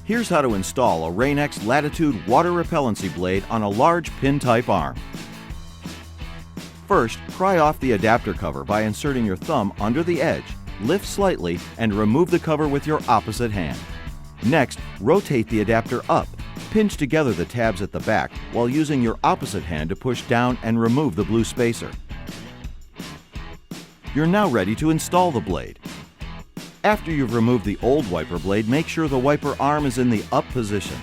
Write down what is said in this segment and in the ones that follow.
Here's how to install a Rain-X Latitude water repellency blade on a large pin-type arm. First, pry off the adapter cover by inserting your thumb under the edge, lift slightly, and remove the cover with your opposite hand. Next, rotate the adapter up. Pinch together the tabs at the back while using your opposite hand to push down and remove the blue spacer. You're now ready to install the blade. After you've removed the old wiper blade, make sure the wiper arm is in the up position.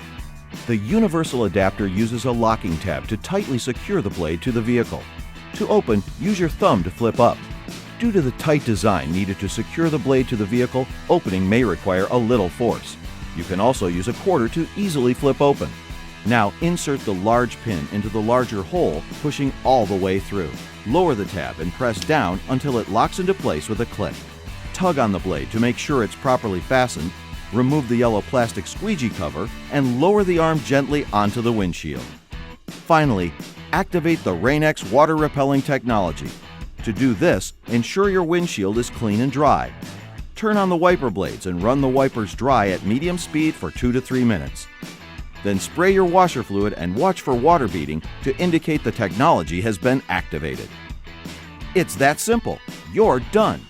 The universal adapter uses a locking tab to tightly secure the blade to the vehicle. To open, use your thumb to flip up. Due to the tight design needed to secure the blade to the vehicle, opening may require a little force. You can also use a quarter to easily flip open. Now insert the large pin into the larger hole, pushing all the way through. Lower the tab and press down until it locks into place with a click. Tug on the blade to make sure it's properly fastened, remove the yellow plastic squeegee cover, and lower the arm gently onto the windshield. Finally, activate the Rain-X water repelling technology. To do this, ensure your windshield is clean and dry. Turn on the wiper blades and run the wipers dry at medium speed for 2 to 3 minutes. Then spray your washer fluid and watch for water beading to indicate the technology has been activated. It's that simple. You're done.